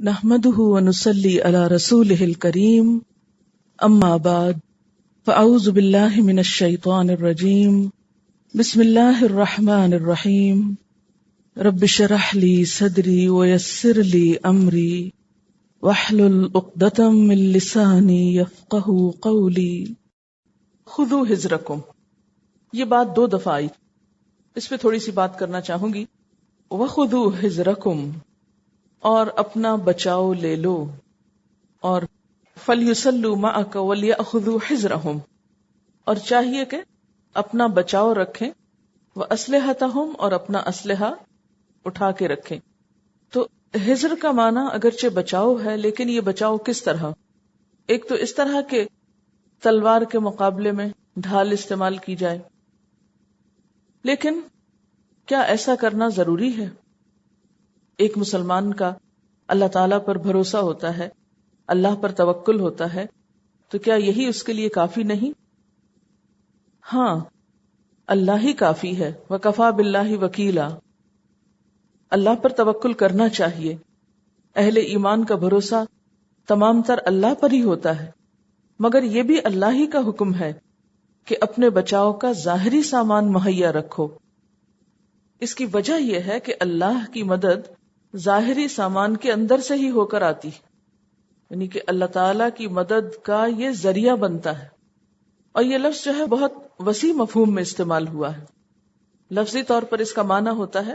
نحمده ونصلي على رسوله الكريم اما بعد فاعوذ بالله من الشيطان الرجيم بسم الله الرحمن الرحيم رب اشرح لي صدري ويسر لي امري واحلل عقدة من لساني يفقهوا قولي خذوا حذركم. یہ بات 2 دفعہ آئی، اس پہ تھوڑی سی بات کرنا چاہوں گی. وَخُذُوا حِذْرَكُمْ، اور اپنا بچاؤ لے لو، اور فَلْيُصَلُّوا مَعَكَ وَلْيَأْخُذُوا حِذْرَهُمْ، اور چاہیے کہ اپنا بچاؤ رکھیں، وَأَسْلِحَتَهُمْ، اور اپنا اسلحہ اٹھا کے رکھیں. تو حذر کا معنی اگرچہ بچاؤ ہے، لیکن یہ بچاؤ کس طرح؟ ایک تو اس طرح کہ تلوار کے مقابلے میں ڈھال استعمال کی جائے، لیکن کیا ایسا کرنا ضروری ہے؟ ایک مسلمان کا اللہ تعالیٰ پر بھروسہ ہوتا ہے، اللہ پر توکل ہوتا ہے، تو کیا یہی اس کے لیے کافی نہیں؟ ہاں، اللہ ہی کافی ہے. وَكَفَى بِاللَّهِ وَكِيلًا، اللہ پر توکل کرنا چاہیے. اہل ایمان کا بھروسہ تمام تر اللہ پر ہی ہوتا ہے، مگر یہ بھی اللہ ہی کا حکم ہے کہ اپنے بچاؤ کا ظاہری سامان مہیا رکھو. اس کی وجہ یہ ہے کہ اللہ کی مدد ظاہری سامان کے اندر سے ہی ہو کر آتی، یعنی کہ اللہ تعالی کی مدد کا یہ ذریعہ بنتا ہے. اور یہ لفظ جو ہے بہت وسیع مفہوم میں استعمال ہوا ہے. لفظی طور پر اس کا معنی ہوتا ہے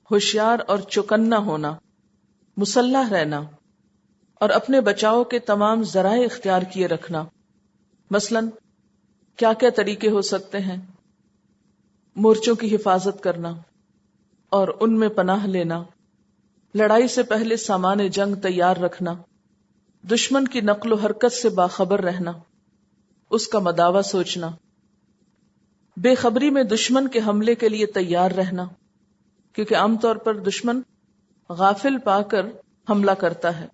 ہوشیار اور چوکنا ہونا، مسلح رہنا، اور اپنے بچاؤ کے تمام ذرائع اختیار کیے رکھنا. مثلاً کیا کیا طریقے ہو سکتے ہیں؟ مورچوں کی حفاظت کرنا اور ان میں پناہ لینا، لڑائی سے پہلے سامان جنگ تیار رکھنا، دشمن کی نقل و حرکت سے باخبر رہنا، اس کا مداوع سوچنا، بے خبری میں دشمن کے حملے کے لیے تیار رہنا، کیونکہ عام طور پر دشمن غافل پا کر حملہ کرتا ہے.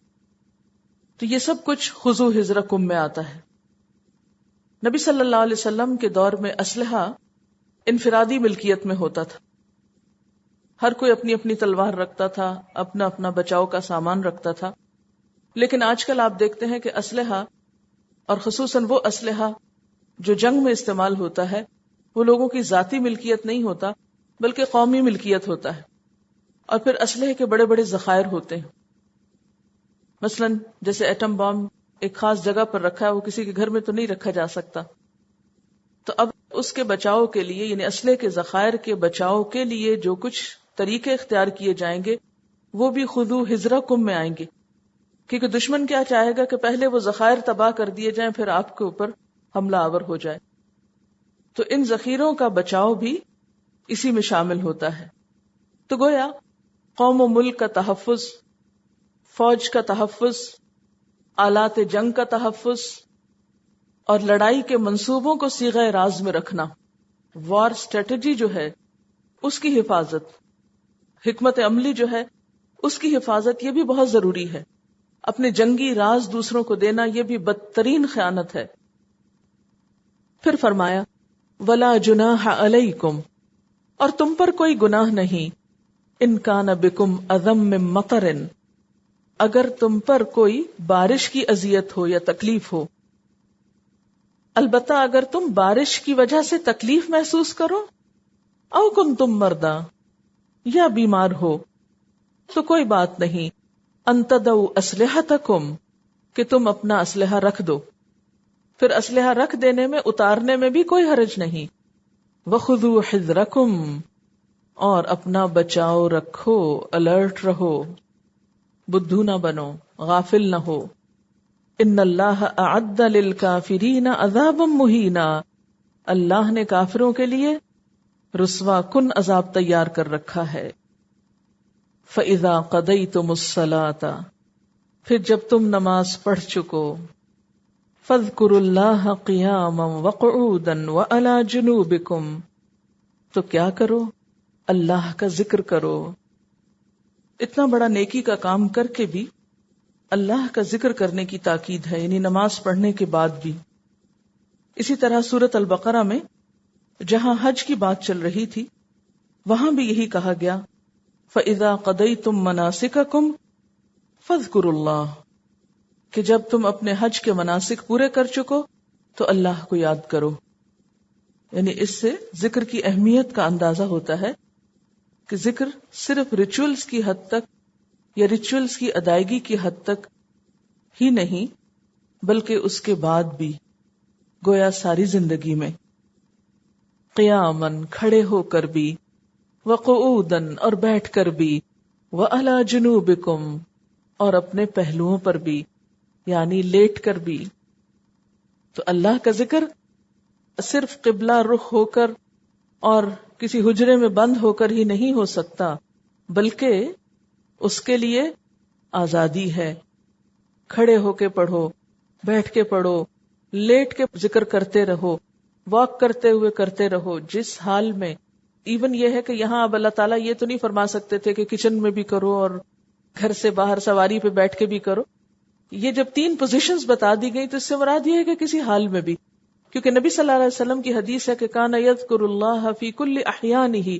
تو یہ سب کچھ خذوا حذرکم میں آتا ہے. نبی صلی اللہ علیہ وسلم کے دور میں اسلحہ انفرادی ملکیت میں ہوتا تھا. ہر کوئی اپنی اپنی تلوار رکھتا تھا، اپنا اپنا بچاؤ کا سامان رکھتا تھا. لیکن آج کل آپ دیکھتے ہیں کہ اسلحہ، اور خصوصاً وہ اسلحہ جو جنگ میں استعمال ہوتا ہے، وہ لوگوں کی ذاتی ملکیت نہیں ہوتا بلکہ قومی ملکیت ہوتا ہے. اور پھر اسلحے کے بڑے بڑے ذخائر ہوتے ہیں. مثلاً جیسے ایٹم بام ایک خاص جگہ پر رکھا ہے، وہ کسی کے گھر میں تو نہیں رکھا جا سکتا. تو اب اس کے بچاؤ کے لیے، یعنی اسلحے کے ذخائر کے بچاؤ کے لیے جو کچھ طریقے اختیار کیے جائیں گے وہ بھی خذوا حذرکم میں آئیں گے. کیونکہ دشمن کیا چاہے گا کہ پہلے وہ ذخائر تباہ کر دیے جائیں، پھر آپ کے اوپر حملہ آور ہو جائے. تو ان ذخیروں کا بچاؤ بھی اسی میں شامل ہوتا ہے. تو گویا قوم و ملک کا تحفظ، فوج کا تحفظ، آلات جنگ کا تحفظ، اور لڑائی کے منصوبوں کو صیغہ راز میں رکھنا، وار اسٹریٹجی جو ہے اس کی حفاظت، حکمت عملی جو ہے اس کی حفاظت، یہ بھی بہت ضروری ہے. اپنے جنگی راز دوسروں کو دینا یہ بھی بدترین خیانت ہے. پھر فرمایا وَلَا جُنَاحَ عَلَيْكُمْ، اور تم پر کوئی گناہ نہیں، إِن كَانَ بِكُمْ أَذًى مِّن مَطَرٍ، اگر تم پر کوئی بارش کی اذیت ہو یا تکلیف ہو. البتہ اگر تم بارش کی وجہ سے تکلیف محسوس کرو، او کنتم مرضی، یا بیمار ہو، تو کوئی بات نہیں، ان تدعوا اسلحتکم، کہ تم اپنا اسلحہ رکھ دو. پھر اسلحہ رکھ دینے میں، اتارنے میں بھی کوئی حرج نہیں. وخذوا حذرکم، اور اپنا بچاؤ رکھو، الرٹ رہو، بدھو نہ بنو، غافل نہ ہو. ان اللہ اعد للکافرین عذابا مہینا، اللہ نے کافروں کے لیے رسوا کن عذاب تیار کر رکھا ہے. فَإِذَا قَضَيْتُمُ الصَّلَاةَ، پھر جب تم نماز پڑھ چکو، فَاذْكُرُوا اللَّهَ قِيَامًا وَقُعُودًا وَعَلَى جُنُوبِكُمْ، تو کیا کرو؟ اللہ کا ذکر کرو. اتنا بڑا نیکی کا کام کر کے بھی اللہ کا ذکر کرنے کی تاکید ہے، یعنی نماز پڑھنے کے بعد بھی. اسی طرح سورۃ البقرہ میں جہاں حج کی بات چل رہی تھی، وہاں بھی یہی کہا گیا، فَإِذَا قَضَيْتُم مَنَاسِكَكُمْ، فاذکروا اللہ، کہ جب تم اپنے حج کے مناسک پورے کر چکو تو اللہ کو یاد کرو. یعنی اس سے ذکر کی اہمیت کا اندازہ ہوتا ہے کہ ذکر صرف ریچولز کی حد تک یا ریچولز کی ادائیگی کی حد تک ہی نہیں بلکہ اس کے بعد بھی، گویا ساری زندگی میں. قیامن، کھڑے ہو کر بھی، وقعودن، اور بیٹھ کر بھی، وعلی جنوبکم، اور اپنے پہلوؤں پر بھی یعنی لیٹ کر بھی. تو اللہ کا ذکر صرف قبلہ رخ ہو کر اور کسی حجرے میں بند ہو کر ہی نہیں ہو سکتا، بلکہ اس کے لیے آزادی ہے. کھڑے ہو کے پڑھو، بیٹھ کے پڑھو، لیٹ کے ذکر کرتے رہو، واک کرتے ہوئے کرتے رہو، جس حال میں. ایون یہ ہے کہ یہاں اب اللہ تعالیٰ یہ تو نہیں فرما سکتے تھے کہ کچن میں بھی کرو اور گھر سے باہر سواری پہ بیٹھ کے بھی کرو. یہ جب 3 پوزیشنز بتا دی گئی تو اس سے مراد یہ ہے کہ کسی حال میں بھی، کیونکہ نبی صلی اللہ علیہ وسلم کی حدیث ہے کہ کان یذکر اللہ فی کل احیانہ،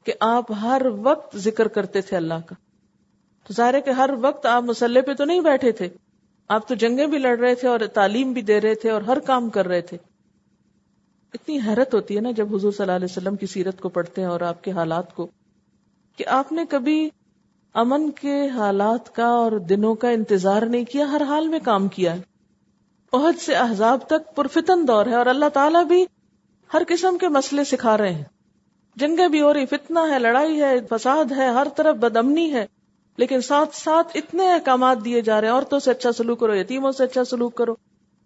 کہ آپ ہر وقت ذکر کرتے تھے اللہ کا. تو ظاہر ہے کہ ہر وقت آپ مصلی پہ تو نہیں بیٹھے تھے، آپ تو جنگیں بھی لڑ رہے تھے اور تعلیم بھی دے رہے تھے اور ہر کام کر رہے تھے. اتنی حیرت ہوتی ہے نا جب حضور صلی اللہ علیہ وسلم کی سیرت کو پڑھتے ہیں اور آپ کے حالات کو، کہ آپ نے کبھی امن کے حالات کا اور دنوں کا انتظار نہیں کیا، ہر حال میں کام کیا ہے. احد سے احزاب تک پرفتن دور ہے اور اللہ تعالیٰ بھی ہر قسم کے مسئلے سکھا رہے ہیں. جنگیں بھی ہو رہی، فتنہ ہے، لڑائی ہے، فساد ہے، ہر طرف بدامنی ہے، لیکن ساتھ ساتھ اتنے احکامات دیے جا رہے ہیں. عورتوں سے اچھا سلوک کرو، یتیموں سے اچھا سلوک کرو،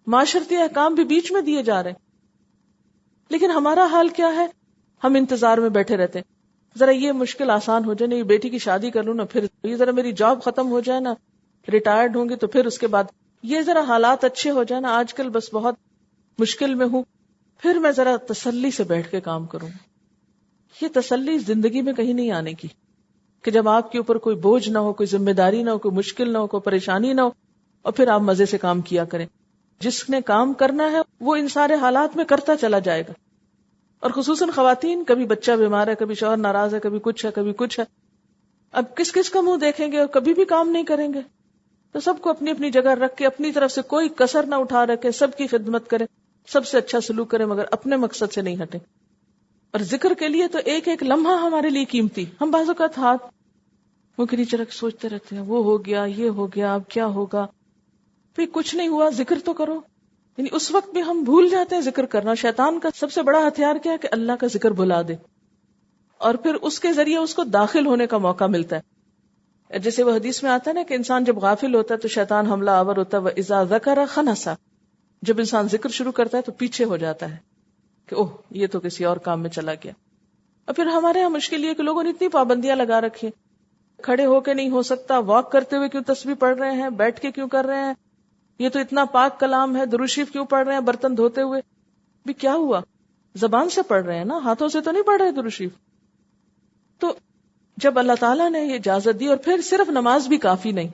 معاشرتی احکام بھی بیچ میں دیے جا رہے ہیں. لیکن ہمارا حال کیا ہے؟ ہم انتظار میں بیٹھے رہتے ہیں. ذرا یہ مشکل آسان ہو جائے نا، یہ بیٹی کی شادی کر لوں نا، پھر یہ ذرا میری جاب ختم ہو جائے نا، ریٹائرڈ ہوں گی تو پھر اس کے بعد یہ ذرا حالات اچھے ہو جائے نا، آج کل بس بہت مشکل میں ہوں، پھر میں ذرا تسلی سے بیٹھ کے کام کروں. یہ تسلی زندگی میں کہیں نہیں آنے کی، کہ جب آپ کے اوپر کوئی بوجھ نہ ہو، کوئی ذمہ داری نہ ہو، کوئی مشکل نہ ہو، کوئی پریشانی نہ ہو، اور پھر آپ مزے سے کام کیا کریں. جس نے کام کرنا ہے وہ ان سارے حالات میں کرتا چلا جائے گا. اور خصوصاً خواتین، کبھی بچہ بیمار ہے، کبھی شوہر ناراض ہے، کبھی کچھ ہے، کبھی کچھ ہے. اب کس کس کا منہ دیکھیں گے اور کبھی بھی کام نہیں کریں گے. تو سب کو اپنی اپنی جگہ رکھ کے اپنی طرف سے کوئی کسر نہ اٹھا رکھے، سب کی خدمت کریں، سب سے اچھا سلوک کریں، مگر اپنے مقصد سے نہیں ہٹیں. اور ذکر کے لیے تو ایک ایک لمحہ ہمارے لیے قیمتی. ہم بعض اوقات ہاتھ منہ کے نیچے رکھ سوچتے رہتے ہیں، وہ ہو گیا، یہ ہو گیا، اب کیا ہوگا. پھر کچھ نہیں ہوا، ذکر تو کرو. یعنی اس وقت بھی ہم بھول جاتے ہیں ذکر کرنا. شیطان کا سب سے بڑا ہتھیار کیا ہے؟ کہ اللہ کا ذکر بھلا دے، اور پھر اس کے ذریعے اس کو داخل ہونے کا موقع ملتا ہے. جیسے وہ حدیث میں آتا ہے نا کہ انسان جب غافل ہوتا ہے تو شیطان حملہ آور ہوتا ہے. وَإِذَا ذَكَرَ خَنَسَ، جب انسان ذکر شروع کرتا ہے تو پیچھے ہو جاتا ہے کہ اوہ یہ تو کسی اور کام میں چلا گیا. اور پھر ہمارے یہاں مشکل یہ کہ لوگوں نے اتنی پابندیاں لگا رکھی ہیں، کھڑے ہو کے نہیں ہو سکتا، واک کرتے ہوئے کیوں تسبیح پڑھ رہے ہیں، بیٹھ کے کیوں کر رہے ہیں، یہ تو اتنا پاک کلام ہے، درود شریف کیوں پڑھ رہے ہیں برتن دھوتے ہوئے. بھی کیا ہوا؟ زبان سے پڑھ رہے ہیں نا، ہاتھوں سے تو نہیں پڑھ رہے درود شریف. تو جب اللہ تعالیٰ نے یہ اجازت دی، اور پھر صرف نماز بھی کافی نہیں،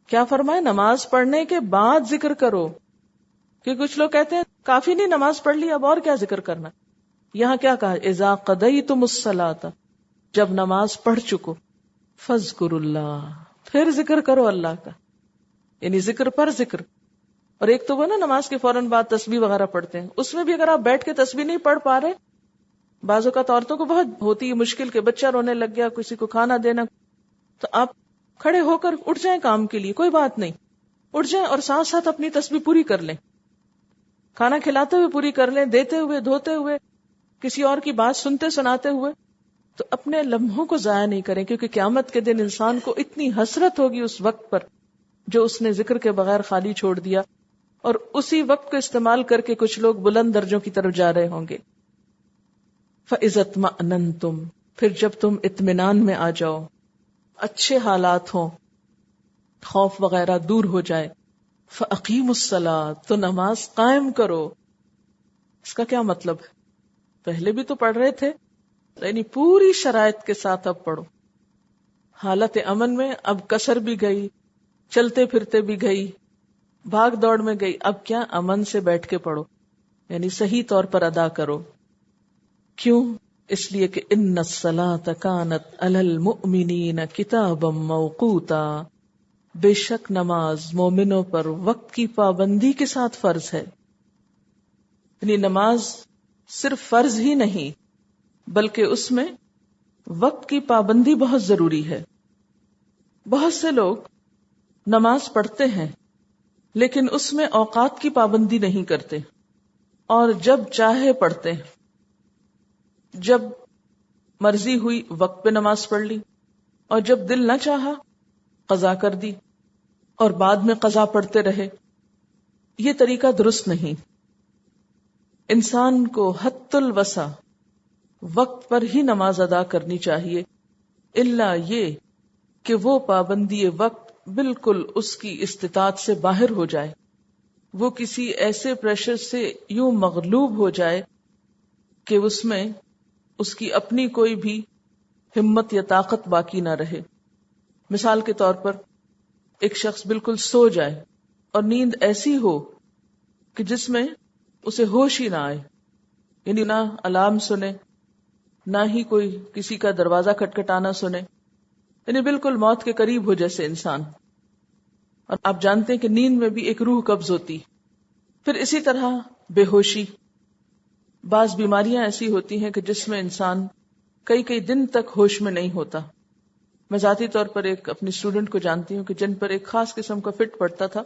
کیا فرمائے؟ نماز پڑھنے کے بعد ذکر کرو. کیونکہ کچھ لوگ کہتے ہیں کافی نہیں، نماز پڑھ لی اب اور کیا ذکر کرنا. یہاں کیا کہا؟ اذا قضیتم الصلاۃ، جب نماز پڑھ چکو، فاذکروا اللہ، پھر ذکر کرو اللہ کا. یعنی ذکر پر ذکر. اور ایک تو وہ نا نماز کے فوراً بعد تسبیح وغیرہ پڑھتے ہیں، اس میں بھی اگر آپ بیٹھ کے تسبیح نہیں پڑھ پا رہے، بعض اوقات عورتوں کو بہت ہوتی ہے مشکل کہ بچہ رونے لگ گیا، کسی کو کھانا دینا، تو آپ کھڑے ہو کر اٹھ جائیں کام کے لیے، کوئی بات نہیں، اٹھ جائیں اور ساتھ ساتھ اپنی تسبیح پوری کر لیں. کھانا کھلاتے ہوئے پوری کر لیں، دیتے ہوئے، دھوتے ہوئے، کسی اور کی بات سنتے سناتے ہوئے. تو اپنے لمحوں کو ضائع نہیں کریں، کیونکہ قیامت کے دن انسان کو اتنی حسرت ہوگی اس وقت پر جو اس نے ذکر کے بغیر خالی چھوڑ دیا، اور اسی وقت کو استعمال کر کے کچھ لوگ بلند درجوں کی طرف جا رہے ہوں گے. فَإِذَا اطْمَأْنَنْتُمْ، پھر جب تم اطمینان میں آ جاؤ، اچھے حالات ہوں، خوف وغیرہ دور ہو جائے، فَأَقِيمُوا الصَّلَاةَ، تو نماز قائم کرو. اس کا کیا مطلب ہے؟ پہلے بھی تو پڑھ رہے تھے، یعنی پوری شرائط کے ساتھ اب پڑھو. حالت امن میں اب کسر بھی گئی، چلتے پھرتے بھی گئی، بھاگ دوڑ میں گئی، اب کیا؟ امن سے بیٹھ کے پڑھو، یعنی صحیح طور پر ادا کرو. کیوں؟ اس لیے کہ ان الصلاۃ کانت علی المؤمنین کتابا موقوتا، بے شک نماز مومنوں پر وقت کی پابندی کے ساتھ فرض ہے. یعنی نماز صرف فرض ہی نہیں بلکہ اس میں وقت کی پابندی بہت ضروری ہے. بہت سے لوگ نماز پڑھتے ہیں لیکن اس میں اوقات کی پابندی نہیں کرتے اور جب چاہے پڑھتے ہیں. جب مرضی ہوئی وقت پہ نماز پڑھ لی اور جب دل نہ چاہا قضا کر دی اور بعد میں قضا پڑھتے رہے. یہ طریقہ درست نہیں. انسان کو حد الوسع وقت پر ہی نماز ادا کرنی چاہیے، الا یہ کہ وہ پابندی وقت بالکل اس کی استطاعت سے باہر ہو جائے، وہ کسی ایسے پریشر سے یوں مغلوب ہو جائے کہ اس میں اس کی اپنی کوئی بھی ہمت یا طاقت باقی نہ رہے. مثال کے طور پر ایک شخص بالکل سو جائے اور نیند ایسی ہو کہ جس میں اسے ہوش ہی نہ آئے، یعنی نہ الارم سنے نہ ہی کوئی کسی کا دروازہ کھٹکھٹانا سنے، یعنی بالکل موت کے قریب ہو جیسے انسان. اور آپ جانتے ہیں کہ نیند میں بھی ایک روح قبض ہوتی. پھر اسی طرح بے ہوشی. بعض بیماریاں ایسی ہوتی ہیں کہ جس میں انسان کئی دن تک ہوش میں نہیں ہوتا. میں ذاتی طور پر ایک اپنی اسٹوڈنٹ کو جانتی ہوں کہ جن پر ایک خاص قسم کا فٹ پڑتا تھا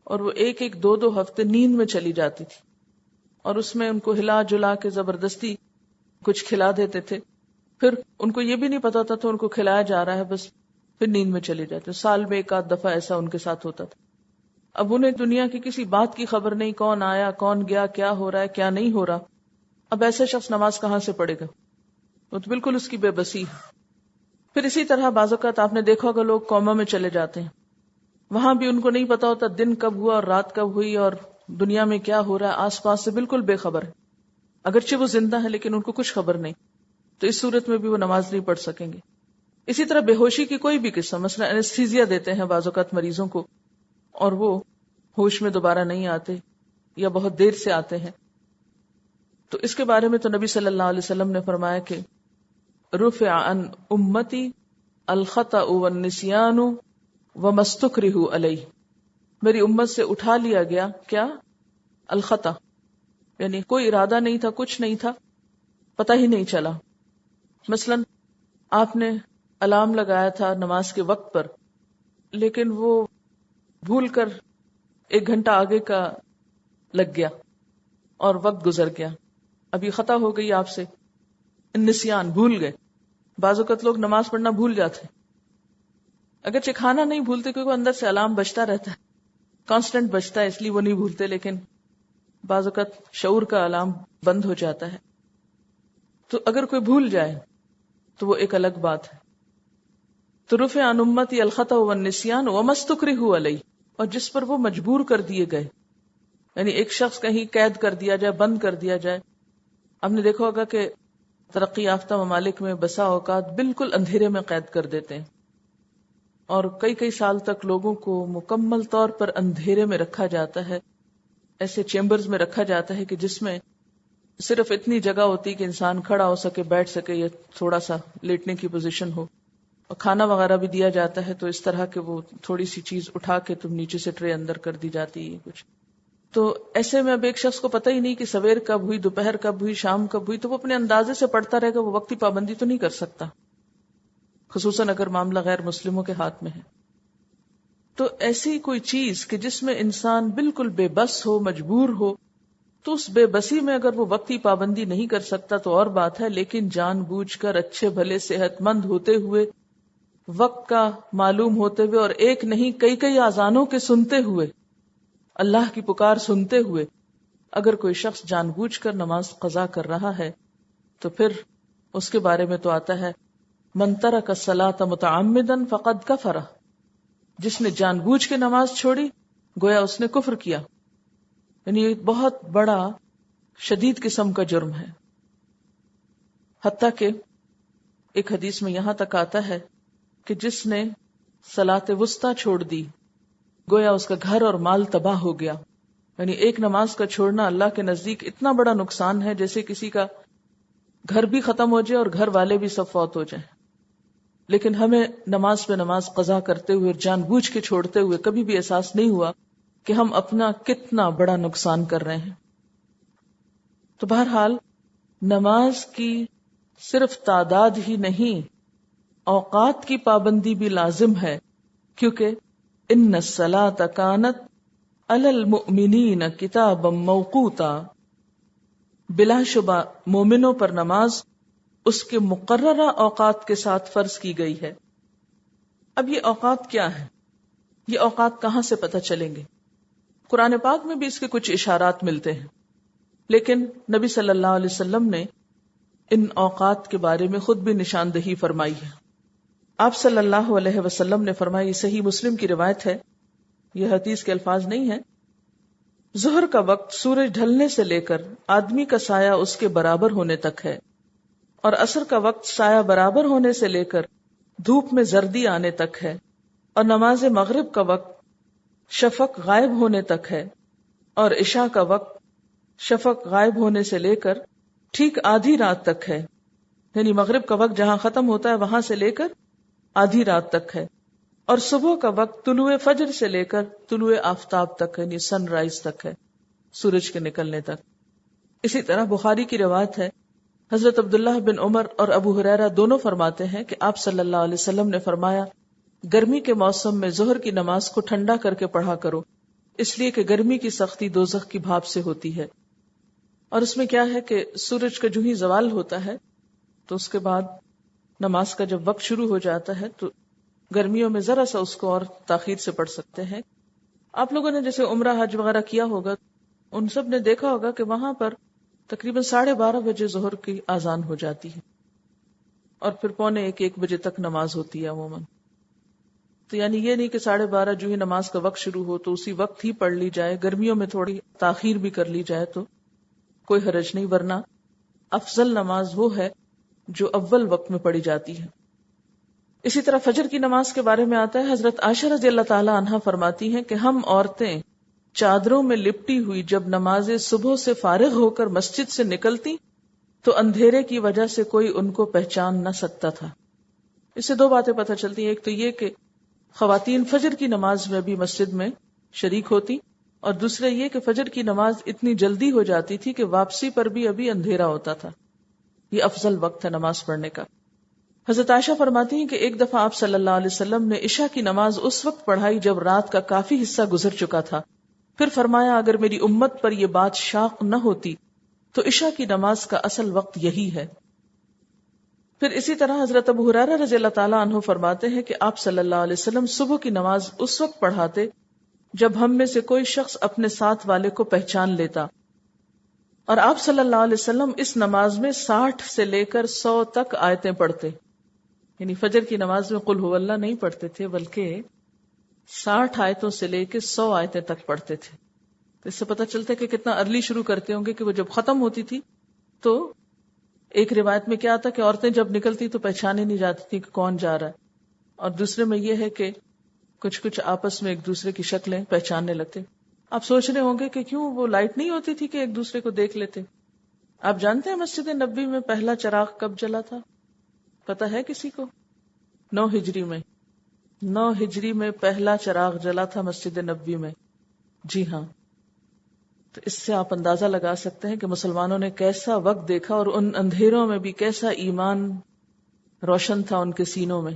اور وہ ایک دو ہفتے نیند میں چلی جاتی تھی اور اس میں ان کو ہلا جلا کے زبردستی کچھ کھلا دیتے تھے. پھر ان کو یہ بھی نہیں پتا تھا ان کو کھلایا جا رہا ہے، بس پھر نیند میں چلے جاتے. سال میں ایک آدھ دفعہ ایسا ان کے ساتھ ہوتا تھا. اب انہیں دنیا کی کسی بات کی خبر نہیں، کون آیا کون گیا، کیا ہو رہا ہے کیا نہیں ہو رہا. اب ایسے شخص نماز کہاں سے پڑھے گا؟ وہ تو بالکل اس کی بے بسی. پھر اسی طرح بعض اوقات آپ نے دیکھا ہوگا لوگ کوما میں چلے جاتے ہیں، وہاں بھی ان کو نہیں پتا ہوتا دن کب ہوا اور رات کب ہوئی اور دنیا میں کیا ہو رہا ہے، آس پاس سے بالکل بے خبر ہے. اگرچہ وہ زندہ ہے لیکن ان کو کچھ خبر نہیں. تو اس صورت میں بھی وہ نماز نہیں پڑھ سکیں گے. اسی طرح بے ہوشی کی کوئی بھی قسم، مثلا اینستھیزیا دیتے ہیں بعض اوقات مریضوں کو اور وہ ہوش میں دوبارہ نہیں آتے یا بہت دیر سے آتے ہیں، تو اس کے بارے میں تو نبی صلی اللہ علیہ وسلم نے فرمایا کہ رفع عن امتی الخطأ والنسیان وما استکرہوا علیہ. میری امت سے اٹھا لیا گیا کیا؟ الخطأ، یعنی کوئی ارادہ نہیں تھا، کچھ نہیں تھا، پتہ ہی نہیں چلا. مثلا آپ نے الارم لگایا تھا نماز کے وقت پر لیکن وہ بھول کر 1 گھنٹہ آگے کا لگ گیا اور وقت گزر گیا. ابھی خطا ہو گئی آپ سے، نسیان، بھول گئے. بعض اوقات لوگ نماز پڑھنا بھول جاتے ہیں، اگرچہ کھانا نہیں بھولتے کیونکہ اندر سے الارم بجتا رہتا ہے، کانسٹنٹ بجتا ہے اس لیے وہ نہیں بھولتے، لیکن بعض اوقات شعور کا الارم بند ہو جاتا ہے. تو اگر کوئی بھول جائے تو وہ ایک الگ بات ہے. تو رفع عن امتی الخطأ والنسیان وما استکرہوا علیہ، اور جس پر وہ مجبور کر دیے گئے، یعنی ایک شخص کہیں قید کر دیا جائے، بند کر دیا جائے. آپ نے دیکھا ہوگا کہ ترقی یافتہ ممالک میں بسا اوقات بالکل اندھیرے میں قید کر دیتے ہیں اور کئی سال تک لوگوں کو مکمل طور پر اندھیرے میں رکھا جاتا ہے. ایسے چیمبرز میں رکھا جاتا ہے کہ جس میں صرف اتنی جگہ ہوتی کہ انسان کھڑا ہو سکے، بیٹھ سکے یا تھوڑا سا لیٹنے کی پوزیشن ہو، اور کھانا وغیرہ بھی دیا جاتا ہے تو اس طرح کہ وہ تھوڑی سی چیز اٹھا کے تم نیچے سے ٹرے اندر کر دی جاتی ہے کچھ. تو ایسے میں اب ایک شخص کو پتہ ہی نہیں کہ سویر کب ہوئی، دوپہر کب ہوئی، شام کب ہوئی، تو وہ اپنے اندازے سے پڑھتا رہے گا، وہ وقتی پابندی تو نہیں کر سکتا، خصوصاً اگر معاملہ غیر مسلموں کے ہاتھ میں ہے. تو ایسی کوئی چیز کہ جس میں انسان بالکل بے بس ہو، مجبور ہو، تو اس بے بسی میں اگر وہ وقتی پابندی نہیں کر سکتا تو اور بات ہے، لیکن جان بوجھ کر اچھے بھلے صحت مند ہوتے ہوئے، وقت کا معلوم ہوتے ہوئے، اور ایک نہیں کئی اذانوں کے سنتے ہوئے، اللہ کی پکار سنتے ہوئے اگر کوئی شخص جان بوجھ کر نماز قضا کر رہا ہے تو پھر اس کے بارے میں تو آتا ہے من ترک الصلاۃ متعمدا فقد کفر، جس نے جان بوجھ کے نماز چھوڑی گویا اس نے کفر کیا. یعنی یہ بہت بڑا شدید قسم کا جرم ہے. حتیٰ کہ ایک حدیث میں یہاں تک آتا ہے کہ جس نے صلاۃ وسطیٰ چھوڑ دی گویا اس کا گھر اور مال تباہ ہو گیا. یعنی ایک نماز کا چھوڑنا اللہ کے نزدیک اتنا بڑا نقصان ہے جیسے کسی کا گھر بھی ختم ہو جائے اور گھر والے بھی سب فوت ہو جائیں. لیکن ہمیں نماز پہ نماز قضا کرتے ہوئے جان بوجھ کے چھوڑتے ہوئے کبھی بھی احساس نہیں ہوا کہ ہم اپنا کتنا بڑا نقصان کر رہے ہیں. تو بہرحال نماز کی صرف تعداد ہی نہیں، اوقات کی پابندی بھی لازم ہے، کیونکہ ان الصلاۃ کانت علی المؤمنین کتابا موقوتا، بلا شبہ مومنوں پر نماز اس کے مقررہ اوقات کے ساتھ فرض کی گئی ہے. اب یہ اوقات کیا ہیں؟ یہ اوقات کہاں سے پتہ چلیں گے؟ قرآن پاک میں بھی اس کے کچھ اشارات ملتے ہیں، لیکن نبی صلی اللہ علیہ وسلم نے ان اوقات کے بارے میں خود بھی نشاندہی فرمائی ہے. آپ صلی اللہ علیہ وسلم نے فرمایا، یہ صحیح مسلم کی روایت ہے، یہ حدیث کے الفاظ نہیں ہیں، ظہر کا وقت سورج ڈھلنے سے لے کر آدمی کا سایہ اس کے برابر ہونے تک ہے، اور عصر کا وقت سایہ برابر ہونے سے لے کر دھوپ میں زردی آنے تک ہے، اور نماز مغرب کا وقت شفق غائب ہونے تک ہے، اور عشاء کا وقت شفق غائب ہونے سے لے کر ٹھیک آدھی رات تک ہے. یعنی مغرب کا وقت جہاں ختم ہوتا ہے وہاں سے لے کر آدھی رات تک ہے، اور صبح کا وقت طلوع فجر سے لے کر طلوع آفتاب تک، یعنی سن رائز تک ہے، سورج کے نکلنے تک. اسی طرح بخاری کی روایت ہے، حضرت عبداللہ بن عمر اور ابو ہریرہ دونوں فرماتے ہیں کہ آپ صلی اللہ علیہ وسلم نے فرمایا، گرمی کے موسم میں ظہر کی نماز کو ٹھنڈا کر کے پڑھا کرو، اس لیے کہ گرمی کی سختی دوزخ کی بھاپ سے ہوتی ہے. اور اس میں کیا ہے کہ سورج کا جو ہی زوال ہوتا ہے تو اس کے بعد نماز کا جب وقت شروع ہو جاتا ہے تو گرمیوں میں ذرا سا اس کو اور تاخیر سے پڑھ سکتے ہیں. آپ لوگوں نے جیسے عمرہ حج وغیرہ کیا ہوگا، ان سب نے دیکھا ہوگا کہ وہاں پر تقریباً 12:30 بجے ظہر کی اذان ہو جاتی ہے، اور پھر 12:45 بجے تک نماز ہوتی ہے عموماً. تو یعنی یہ نہیں کہ 12:30 جو ہی نماز کا وقت شروع ہو تو اسی وقت ہی پڑھ لی جائے، گرمیوں میں تھوڑی تاخیر بھی کر لی جائے تو کوئی حرج نہیں، ورنہ افضل نماز وہ ہے جو اول وقت میں پڑھی جاتی ہے. اسی طرح فجر کی نماز کے بارے میں آتا ہے، حضرت عائشہ رضی اللہ تعالی عنہا فرماتی ہیں کہ ہم عورتیں چادروں میں لپٹی ہوئی جب نماز صبح سے فارغ ہو کر مسجد سے نکلتی تو اندھیرے کی وجہ سے کوئی ان کو پہچان نہ سکتا تھا. اس سے دو باتیں پتہ چلتی ہیں، ایک تو یہ کہ خواتین فجر کی نماز میں بھی مسجد میں شریک ہوتی، اور دوسرے یہ کہ فجر کی نماز اتنی جلدی ہو جاتی تھی کہ واپسی پر بھی ابھی اندھیرا ہوتا تھا. یہ افضل وقت ہے نماز پڑھنے کا. حضرت عائشہ فرماتی ہیں کہ ایک دفعہ آپ صلی اللہ علیہ وسلم نے عشاء کی نماز اس وقت پڑھائی جب رات کا کافی حصہ گزر چکا تھا. پھر فرمایا، اگر میری امت پر یہ بات شاق نہ ہوتی تو عشاء کی نماز کا اصل وقت یہی ہے. پھر اسی طرح حضرت ابو ہریرہ رضی اللہ تعالیٰ عنہ فرماتے ہیں کہ آپ صلی اللہ علیہ وسلم صبح کی نماز اس وقت پڑھاتے جب ہم میں سے کوئی شخص اپنے ساتھ والے کو پہچان لیتا، اور آپ صلی اللہ علیہ وسلم اس نماز میں 60 سے لے کر 100 تک آیتیں پڑھتے. یعنی فجر کی نماز میں قل هو اللہ نہیں پڑھتے تھے، بلکہ 60 آیتوں سے لے کے 100 آیتیں تک پڑھتے تھے. تو اس سے پتہ چلتا ہے کہ کتنا ارلی شروع کرتے ہوں گے کہ وہ جب ختم ہوتی تھی تو ایک روایت میں کیا آتا کہ عورتیں جب نکلتی تو پہچانے نہیں جاتی تھی کہ کون جا رہا ہے، اور دوسرے میں یہ ہے کہ کچھ آپس میں ایک دوسرے کی شکلیں پہچاننے لگتے. آپ سوچ رہے ہوں گے کہ کیوں وہ لائٹ نہیں ہوتی تھی کہ ایک دوسرے کو دیکھ لیتے. آپ جانتے ہیں مسجد نبوی میں پہلا چراغ کب جلا تھا؟ پتہ ہے کسی کو؟ 9 ہجری میں. 9 ہجری میں پہلا چراغ جلا تھا مسجد نبوی میں. جی ہاں. تو اس سے آپ اندازہ لگا سکتے ہیں کہ مسلمانوں نے کیسا وقت دیکھا، اور ان اندھیروں میں بھی کیسا ایمان روشن تھا ان کے سینوں میں.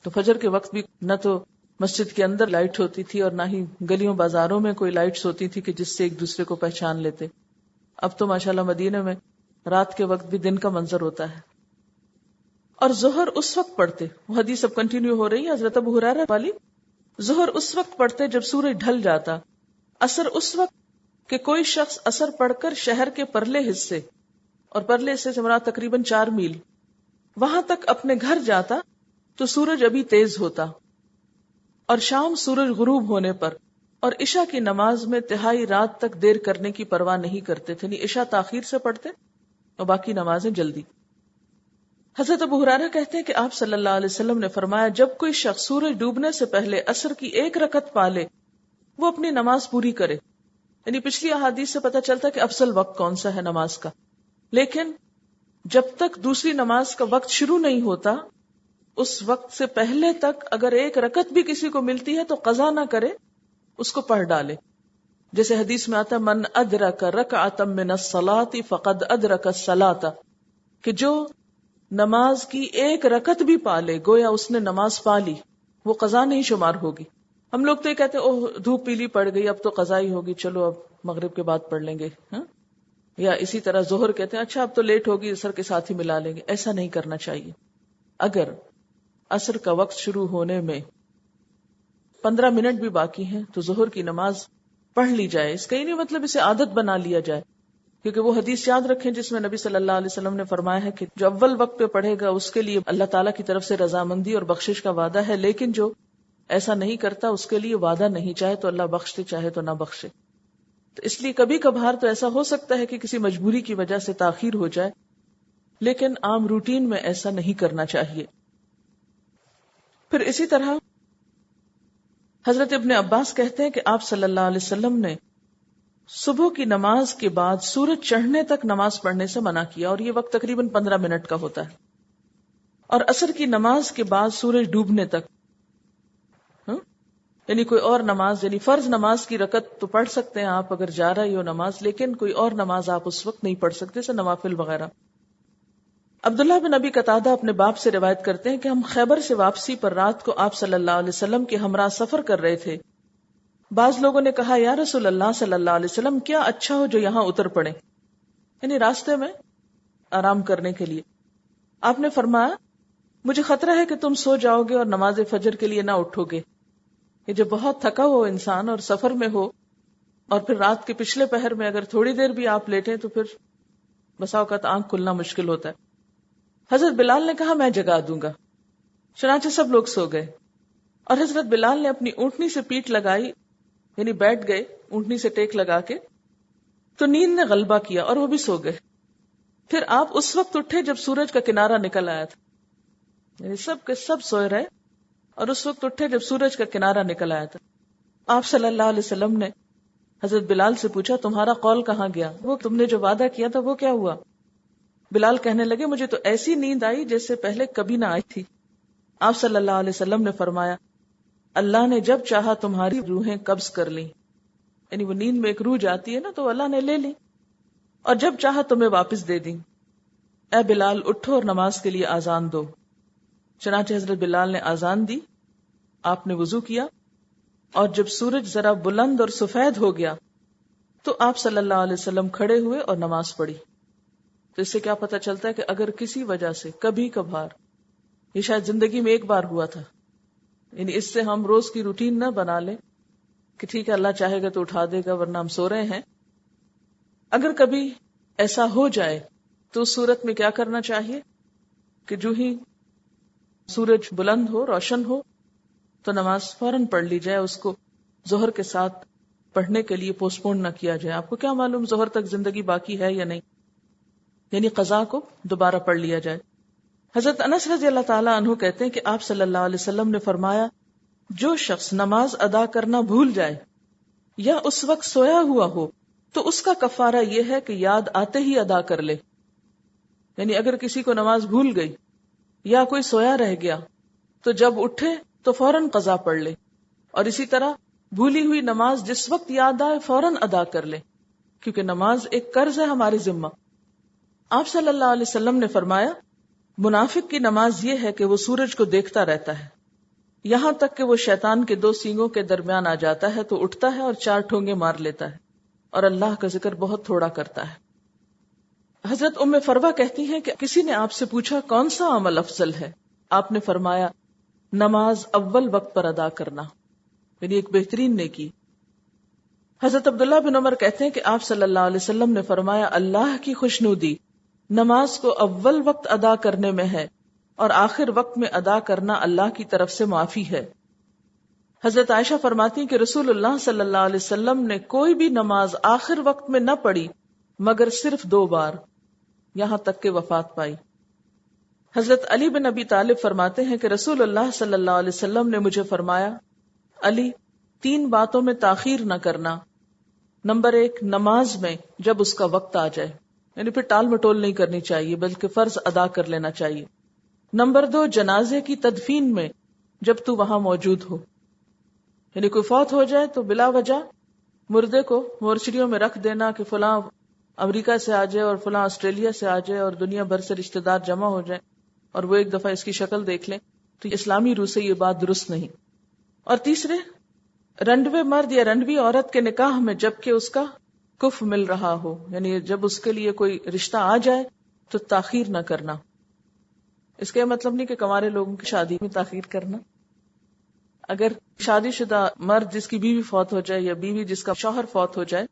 تو فجر کے وقت بھی نہ تو مسجد کے اندر لائٹ ہوتی تھی اور نہ ہی گلیوں بازاروں میں کوئی لائٹس ہوتی تھی کہ جس سے ایک دوسرے کو پہچان لیتے. اب تو ماشاءاللہ مدینے میں رات کے وقت بھی دن کا منظر ہوتا ہے. اور ظہر اس وقت پڑھتے، وہ حدیث اب کنٹینیو ہو رہی ہے حضرت ابو ہریرہ والی، ظہر اس وقت پڑھتے جب سورج ڈھل جاتا، عصر اس وقت کہ کوئی شخص عصر پڑھ کر شہر کے پرلے حصے، اور پرلے حصے سے مراد تقریباً 4 میل، وہاں تک اپنے گھر جاتا تو سورج ابھی تیز ہوتا، اور شام سورج غروب ہونے پر، اور عشاء کی نماز میں تہائی رات تک دیر کرنے کی پرواہ نہیں کرتے تھے. یعنی عشاء تاخیر سے پڑھتے اور باقی نمازیں جلدی. حضرت ابو ہریرہ کہتے ہیں کہ آپ صلی اللہ علیہ وسلم نے فرمایا، جب کوئی شخص سورج ڈوبنے سے پہلے عصر کی 1 رکعت پالے وہ اپنی نماز پوری کرے. یعنی پچھلی احادیث سے پتہ چلتا ہے کہ افضل وقت کون سا ہے نماز کا. لیکن جب تک دوسری نماز کا وقت شروع نہیں ہوتا اس وقت سے پہلے تک اگر ایک رکعت بھی کسی کو ملتی ہے تو قضا نہ کرے، اس کو پڑھ ڈالے. جیسے حدیث میں آتا ہے من ادرک رکعۃ من الصلاۃ فقد ادرک الصلاۃ، کہ جو نماز کی ایک رکعت بھی پا لے گویا اس نے نماز پا لی، وہ قضا نہیں شمار ہوگی. ہم لوگ تو یہ کہتے ہیں اوہ دھوپ پیلی پڑ گئی اب تو قضا ہی ہوگی، چلو اب مغرب کے بعد پڑھ لیں گے، یا اسی طرح ظہر کہتے ہیں اچھا اب تو لیٹ ہوگی عصر کے ساتھ ہی ملا لیں گے. ایسا نہیں کرنا چاہیے. اگر عصر کا وقت شروع ہونے میں 15 منٹ بھی باقی ہیں تو ظہر کی نماز پڑھ لی جائے. اس کا ہی نہیں مطلب اسے عادت بنا لیا جائے، کیونکہ وہ حدیث یاد رکھیں جس میں نبی صلی اللہ علیہ وسلم نے فرمایا ہے کہ جو اول وقت پہ پڑھے گا اس کے لیے اللہ تعالیٰ کی طرف سے رضامندی اور بخشش کا وعدہ ہے، لیکن جو ایسا نہیں کرتا اس کے لیے وعدہ نہیں، چاہے تو اللہ بخش دے چاہے تو نہ بخشے. تو اس لیے کبھی کبھار تو ایسا ہو سکتا ہے کہ کسی مجبوری کی وجہ سے تاخیر ہو جائے، لیکن عام روٹین میں ایسا نہیں کرنا چاہیے. پھر اسی طرح حضرت ابن عباس کہتے ہیں کہ آپ صلی اللہ علیہ وسلم نے صبح کی نماز کے بعد سورج چڑھنے تک نماز پڑھنے سے منع کیا، اور یہ وقت تقریباً 15 منٹ کا ہوتا ہے، اور عصر کی نماز کے بعد سورج ڈوبنے تک، یعنی کوئی اور نماز، یعنی فرض نماز کی رکعت تو پڑھ سکتے ہیں آپ اگر جا رہی ہو نماز، لیکن کوئی اور نماز آپ اس وقت نہیں پڑھ سکتے جیسے نوافل وغیرہ. عبداللہ بن ابی قتادہ اپنے باپ سے روایت کرتے ہیں کہ ہم خیبر سے واپسی پر رات کو آپ صلی اللہ علیہ وسلم کے ہمراہ سفر کر رہے تھے. بعض لوگوں نے کہا یا رسول اللہ صلی اللہ علیہ وسلم کیا اچھا ہو جو یہاں اتر پڑے، یعنی راستے میں آرام کرنے کے لیے. آپ نے فرمایا مجھے خطرہ ہے کہ تم سو جاؤ گے اور نماز فجر کے لیے نہ اٹھو گے. یہ جو بہت تھکا ہو انسان اور سفر میں ہو، اور پھر رات کے پچھلے پہر میں اگر تھوڑی دیر بھی آپ لیٹیں تو پھر بسا اوقات آنکھ کھلنا مشکل ہوتا ہے. حضرت بلال نے کہا میں جگا دوں گا. چنانچہ سب لوگ سو گئے، اور حضرت بلال نے اپنی اونٹنی سے پیٹھ لگائی، یعنی بیٹھ گئے اونٹنی سے ٹیک لگا کے، تو نیند نے غلبہ کیا اور وہ بھی سو گئے. پھر آپ اس وقت اٹھے جب سورج کا کنارہ نکل آیا تھا، یعنی سب کے سب سوئے رہے اور اس وقت اٹھے جب سورج کا کنارہ نکل آیا تھا. آپ صلی اللہ علیہ وسلم نے حضرت بلال سے پوچھا تمہارا قول کہاں گیا، وہ تم نے جو وعدہ کیا تھا وہ کیا ہوا؟ بلال کہنے لگے مجھے تو ایسی نیند آئی جیسے پہلے کبھی نہ آئی تھی. آپ صلی اللہ علیہ وسلم نے فرمایا اللہ نے جب چاہا تمہاری روحیں قبض کر لی، یعنی وہ نیند میں ایک روح جاتی ہے نا تو اللہ نے لے لی، اور جب چاہا تمہیں واپس دے دی. اے بلال اٹھو اور نماز کے لیے آذان دو. چنانچہ حضرت بلال نے آذان دی، آپ نے وضو کیا، اور جب سورج ذرا بلند اور سفید ہو گیا تو آپ صلی اللہ علیہ وسلم کھڑے ہوئے اور نماز پڑھی. تو اس سے کیا پتہ چلتا ہے کہ اگر کسی وجہ سے کبھی کبھار، یہ شاید زندگی میں ایک بار ہوا تھا، یعنی اس سے ہم روز کی روٹین نہ بنا لیں کہ ٹھیک ہے اللہ چاہے گا تو اٹھا دے گا ورنہ ہم سو رہے ہیں. اگر کبھی ایسا ہو جائے تو اس صورت میں کیا کرنا چاہیے کہ جو ہی سورج بلند ہو، روشن ہو، تو نماز فوراً پڑھ لی جائے، اس کو ظہر کے ساتھ پڑھنے کے لیے پوسٹ پون نہ کیا جائے. آپ کو کیا معلوم ظہر تک زندگی باقی ہے یا نہیں، یعنی قضا کو دوبارہ پڑھ لیا جائے. حضرت انس رضی اللہ تعالیٰ عنہ کہتے ہیں کہ آپ صلی اللہ علیہ وسلم نے فرمایا جو شخص نماز ادا کرنا بھول جائے یا اس وقت سویا ہوا ہو تو اس کا کفارہ یہ ہے کہ یاد آتے ہی ادا کر لے. یعنی اگر کسی کو نماز بھول گئی یا کوئی سویا رہ گیا تو جب اٹھے تو فوراً قضا پڑھ لے، اور اسی طرح بھولی ہوئی نماز جس وقت یاد آئے فوراً ادا کر لے، کیونکہ نماز ایک قرض ہے ہمارے ذمہ. آپ صلی اللہ علیہ وسلم نے فرمایا منافق کی نماز یہ ہے کہ وہ سورج کو دیکھتا رہتا ہے یہاں تک کہ وہ شیطان کے دو سینگوں کے درمیان آ جاتا ہے تو اٹھتا ہے اور 4 ٹھونگے مار لیتا ہے اور اللہ کا ذکر بہت تھوڑا کرتا ہے. حضرت ام فروہ کہتی ہیں کہ کسی نے آپ سے پوچھا کون سا عمل افضل ہے؟ آپ نے فرمایا نماز اول وقت پر ادا کرنا، یعنی ایک بہترین نیکی. حضرت عبداللہ بن عمر کہتے ہیں کہ آپ صلی اللہ علیہ وسلم نے فرمایا اللہ کی خوشنودی نماز کو اول وقت ادا کرنے میں ہے اور آخر وقت میں ادا کرنا اللہ کی طرف سے معافی ہے. حضرت عائشہ فرماتی ہیں کہ رسول اللہ صلی اللہ علیہ وسلم نے کوئی بھی نماز آخر وقت میں نہ پڑھی مگر صرف 2 بار، یہاں تک کہ وفات پائی. حضرت علی بن ابی طالب فرماتے ہیں کہ رسول اللہ صلی اللہ علیہ وسلم نے مجھے فرمایا علی 3 باتوں میں تاخیر نہ کرنا. نمبر 1 نماز میں جب اس کا وقت آ جائے، یعنی پھر ٹال مٹول نہیں کرنی چاہیے بلکہ فرض ادا کر لینا چاہیے. نمبر 2، جنازے کی تدفین میں جب تو وہاں موجود ہو، یعنی کوئی فوت ہو جائے تو بلا وجہ مردے کو مورچریوں میں رکھ دینا کہ فلاں امریکہ سے آ جائے اور فلاں آسٹریلیا سے آ جائے اور دنیا بھر سے رشتہ دار جمع ہو جائے اور وہ ایک دفعہ اس کی شکل دیکھ لیں، تو اسلامی روح سے یہ بات درست نہیں۔ اور تیسرے، رنڈوے مرد یا رنڈوی عورت کے نکاح میں جبکہ اس کا کف مل رہا ہو، یعنی جب اس کے لیے کوئی رشتہ آ جائے تو تاخیر نہ کرنا۔ اس کا مطلب نہیں کہ کنوارے لوگوں کی شادی میں تاخیر کرنا۔ اگر شادی شدہ مرد جس کی بیوی فوت ہو جائے یا بیوی جس کا شوہر فوت ہو جائے،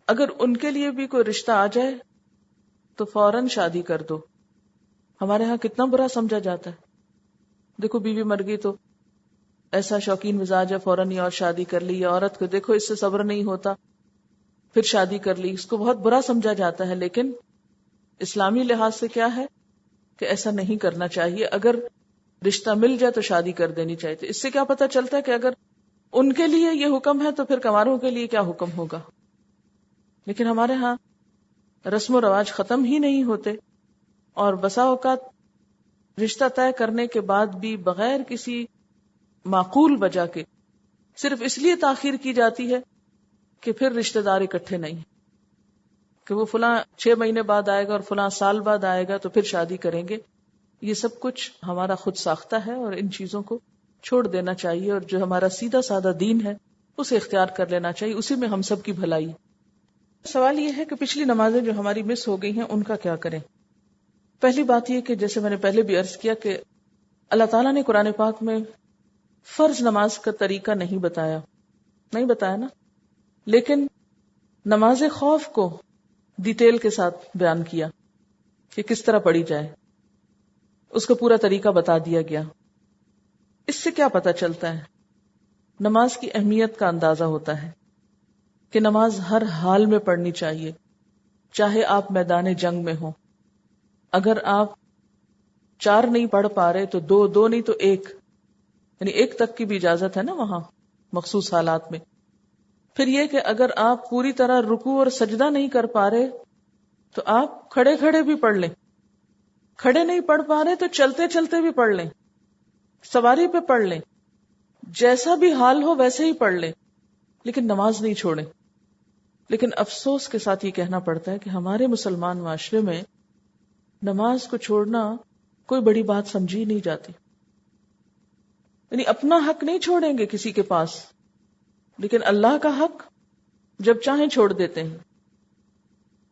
اگر ان کے لیے بھی کوئی رشتہ آ جائے تو فوراً شادی کر دو۔ ہمارے ہاں کتنا برا سمجھا جاتا ہے، دیکھو بیوی مر گئی تو ایسا شوقین مزاج ہے، فوراً ہی اور شادی کر لی، یا عورت کو دیکھو اس سے صبر نہیں ہوتا پھر شادی کر لی، اس کو بہت برا سمجھا جاتا ہے۔ لیکن اسلامی لحاظ سے کیا ہے کہ ایسا نہیں کرنا چاہیے، اگر رشتہ مل جائے تو شادی کر دینی چاہیے۔ تو اس سے کیا پتہ چلتا ہے کہ اگر ان کے لیے یہ حکم ہے تو پھر کنواروں کے لیے کیا حکم ہوگا۔ لیکن ہمارے ہاں رسم و رواج ختم ہی نہیں ہوتے، اور بسا اوقات رشتہ طے کرنے کے بعد بھی بغیر کسی معقول وجہ کے صرف اس لیے تاخیر کی جاتی ہے کہ پھر رشتہ دار اکٹھے نہیں، کہ وہ فلاں 6 مہینے بعد آئے گا اور فلاں سال بعد آئے گا تو پھر شادی کریں گے۔ یہ سب کچھ ہمارا خود ساختہ ہے اور ان چیزوں کو چھوڑ دینا چاہیے، اور جو ہمارا سیدھا سادہ دین ہے اسے اختیار کر لینا چاہیے، اسی میں ہم سب کی بھلائی۔ سوال یہ ہے کہ پچھلی نمازیں جو ہماری مس ہو گئی ہیں ان کا کیا کریں؟ پہلی بات یہ کہ جیسے میں نے پہلے بھی عرض کیا کہ اللہ تعالیٰ نے قرآن پاک میں فرض نماز کا طریقہ نہیں بتایا نا، لیکن نماز خوف کو ڈیٹیل کے ساتھ بیان کیا کہ کس طرح پڑھی جائے، اس کا پورا طریقہ بتا دیا گیا۔ اس سے کیا پتہ چلتا ہے؟ نماز کی اہمیت کا اندازہ ہوتا ہے کہ نماز ہر حال میں پڑھنی چاہیے، چاہے آپ میدان جنگ میں ہوں۔ اگر آپ 4 نہیں پڑھ پا رہے تو 2 نہیں تو 1، یعنی 1 تک کی بھی اجازت ہے نا وہاں مخصوص حالات میں۔ پھر یہ کہ اگر آپ پوری طرح رکوع اور سجدہ نہیں کر پا رہے تو آپ کھڑے کھڑے بھی پڑھ لیں، کھڑے نہیں پڑھ پا رہے تو چلتے چلتے بھی پڑھ لیں، سواری پہ پڑھ لیں، جیسا بھی حال ہو ویسے ہی پڑھ لیں، لیکن نماز نہیں چھوڑیں۔ لیکن افسوس کے ساتھ یہ کہنا پڑتا ہے کہ ہمارے مسلمان معاشرے میں نماز کو چھوڑنا کوئی بڑی بات سمجھی نہیں جاتی، یعنی اپنا حق نہیں چھوڑیں گے کسی کے پاس، لیکن اللہ کا حق جب چاہیں چھوڑ دیتے ہیں۔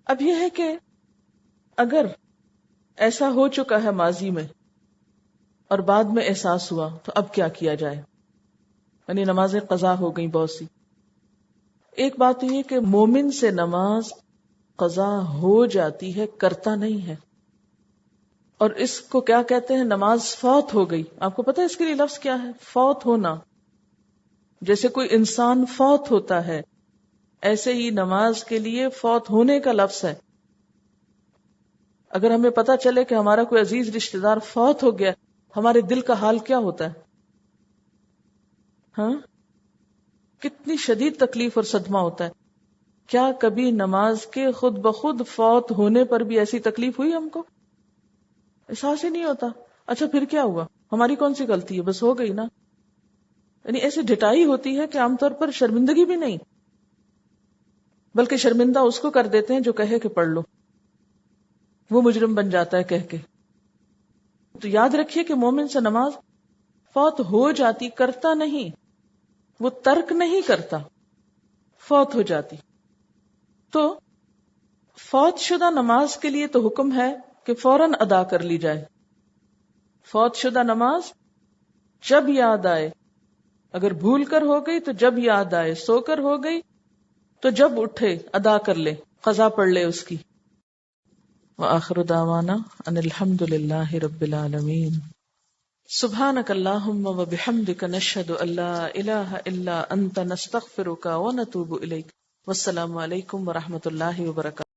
اب یہ ہے کہ اگر ایسا ہو چکا ہے ماضی میں اور بعد میں احساس ہوا تو اب کیا کیا جائے؟ یعنی نمازیں قضا ہو گئیں بہت سی۔ ایک بات تو یہ کہ مومن سے نماز قضا ہو جاتی ہے، کرتا نہیں ہے، اور اس کو کیا کہتے ہیں؟ نماز فوت ہو گئی۔ آپ کو پتہ ہے اس کے لیے لفظ کیا ہے؟ فوت ہونا۔ جیسے کوئی انسان فوت ہوتا ہے ایسے ہی نماز کے لیے فوت ہونے کا لفظ ہے۔ اگر ہمیں پتہ چلے کہ ہمارا کوئی عزیز رشتہ دار فوت ہو گیا، ہمارے دل کا حال کیا ہوتا ہے؟ ہاں، کتنی شدید تکلیف اور صدمہ ہوتا ہے۔ کیا کبھی نماز کے خود بخود فوت ہونے پر بھی ایسی تکلیف ہوئی ہم کو؟ احساس ہی نہیں ہوتا۔ اچھا پھر کیا ہوا؟ ہماری کون سی غلطی ہے؟ بس ہو گئی نا۔ یعنی ایسی ڈھٹائی ہوتی ہے کہ عام طور پر شرمندگی بھی نہیں، بلکہ شرمندہ اس کو کر دیتے ہیں جو کہے کہ پڑھ لو، وہ مجرم بن جاتا ہے کہہ کے۔ تو یاد رکھیے کہ مومن سے نماز فوت ہو جاتی، کرتا نہیں، وہ ترک نہیں کرتا، فوت ہو جاتی۔ تو فوت شدہ نماز کے لیے تو حکم ہے کہ فوراً ادا کر لی جائے۔ فوت شدہ نماز جب یاد آئے، اگر بھول کر ہو گئی تو جب یاد آئے، سو کر ہو گئی تو جب اٹھے ادا کر لے، قضا پڑھ لے اس کی۔ وآخر دعوانا ان الحمد للہ رب العالمین۔ سبحانک اللہم وبحمدک نشہد ان لا الہ الا انت نستغفرک ونتوب الیک۔ والسلام علیکم ورحمۃ اللہ وبرکاتہ۔